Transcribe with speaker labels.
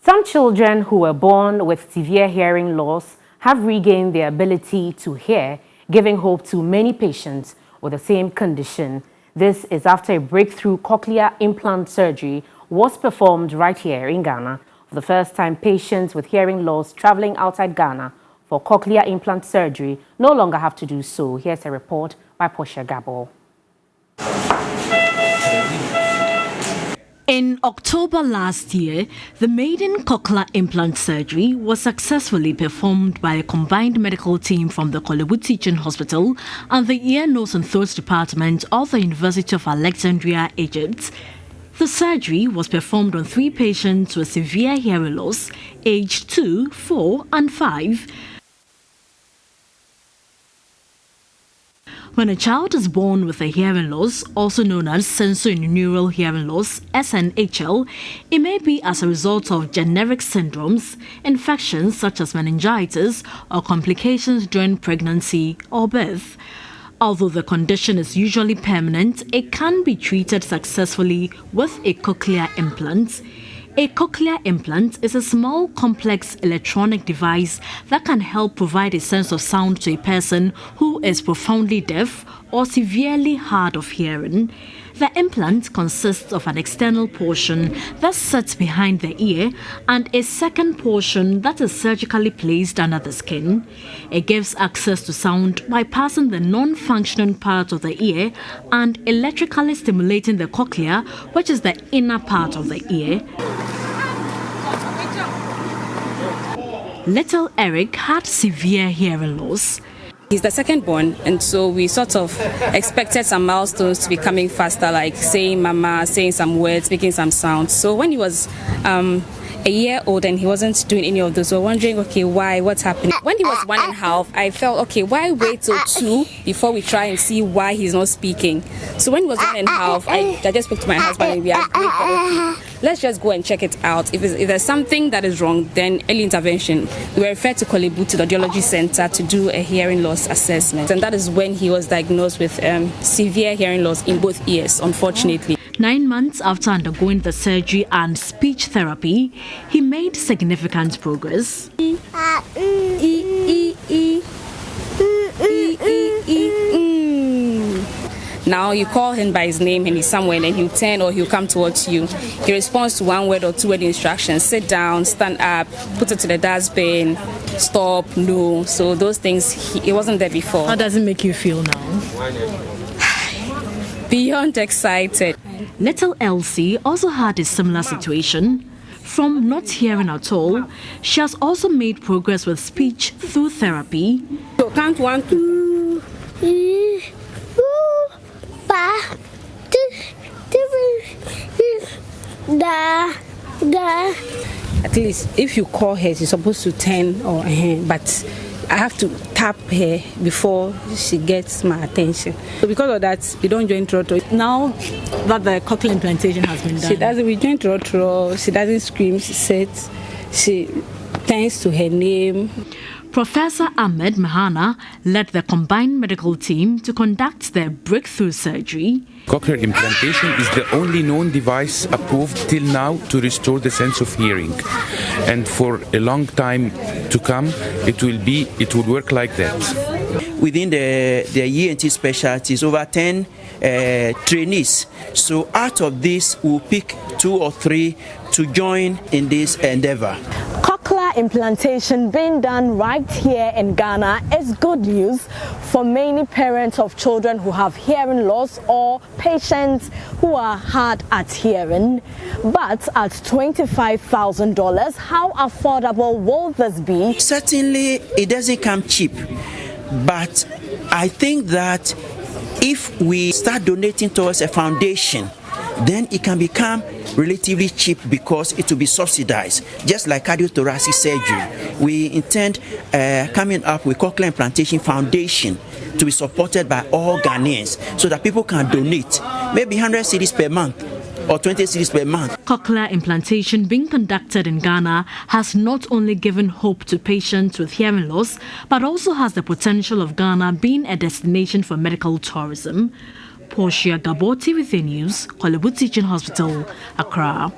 Speaker 1: Some children who were born with severe hearing loss have regained their ability to hear, giving hope to many patients with the same condition. This is after a breakthrough cochlear implant surgery was performed right here in Ghana. For the first time, patients with hearing loss traveling outside Ghana for cochlear implant surgery no longer have to do so. Here's a report by Portia Gabor.
Speaker 2: In October last year, the maiden cochlear implant surgery was successfully performed by a combined medical team from the Cochlea Teaching Hospital and the Ear, Nose and Throat Department of the University of Alexandria, Egypt. The surgery was performed on 3 patients with severe hearing loss, aged 2, 4 and 5. When a child is born with a hearing loss, also known as sensorineural hearing loss, SNHL, it may be as a result of generic syndromes, infections such as meningitis, or complications during pregnancy or birth. Although the condition is usually permanent, it can be treated successfully with a cochlear implant. A cochlear implant is a small, complex electronic device that can help provide a sense of sound to a person who is profoundly deaf or severely hard of hearing. The implant consists of an external portion that sits behind the ear and a second portion that is surgically placed under the skin. It gives access to sound by passing the non-functioning part of the ear and electrically stimulating the cochlea, which is the inner part of the ear. Little Eric had severe hearing loss.
Speaker 3: He's the second born, and so we sort of expected some milestones to be coming faster, like saying mama, saying some words, making some sounds. So when he was a year old and he wasn't doing any of those, we were wondering, okay, why, what's happening? When he was 1.5, I felt, okay, why wait till 2 before we try and see why he's not speaking? So when he was 1.5, I just spoke to my husband and we agreed, okay, let's just go and check it out. If there's something that is wrong, then early intervention. We were referred to Cochlea, to the audiology center, to do a hearing loss assessment. And that is when he was diagnosed with severe hearing loss in both ears, unfortunately.
Speaker 2: 9 months after undergoing the surgery and speech therapy, he made significant progress.
Speaker 3: Now you call him by his name and he's somewhere and he'll turn or he'll come towards you. He responds to 1 word or 2 word instructions. Sit down, stand up, put it to the dustbin, stop, no. So those things, it wasn't there before.
Speaker 2: How does it make you feel now?
Speaker 3: Beyond excited.
Speaker 2: Little Elsie also had a similar situation. From not hearing at all, she has also made progress with speech through therapy.
Speaker 3: So count 1, 2. At least if you call her, she's supposed to turn or but I have to tap her before she gets my attention. So because of that, we don't join trotro.
Speaker 2: Now that the cochlear implantation has been done,
Speaker 3: we join trotro. She doesn't scream. She sits. She turns to her name.
Speaker 2: Professor Ahmed Mahana led the combined medical team to conduct their breakthrough surgery.
Speaker 4: Cochlear implantation is the only known device approved till now to restore the sense of hearing, and for a long time to come it will work like that.
Speaker 5: Within the ENT specialties, over 10 trainees. So out of this, we'll pick 2 or 3 to join in this endeavor.
Speaker 6: Cochlear implantation being done right here in Ghana is good news for many parents of children who have hearing loss or patients who are hard at hearing. But at $25,000, how affordable will this be?
Speaker 5: Certainly, it doesn't come cheap, but I think that if we start donating towards a foundation, then it can become relatively cheap because it will be subsidized, just like cardiothoracic surgery. We intend coming up with Cochlear Implantation Foundation to be supported by all Ghanaians so that people can donate maybe 100 cedis per month or 20 cedis per month.
Speaker 2: Cochlear implantation being conducted in Ghana has not only given hope to patients with hearing loss, but also has the potential of Ghana being a destination for medical tourism. Portia Gabor, TV News, Cochlea Teaching Hospital, Accra.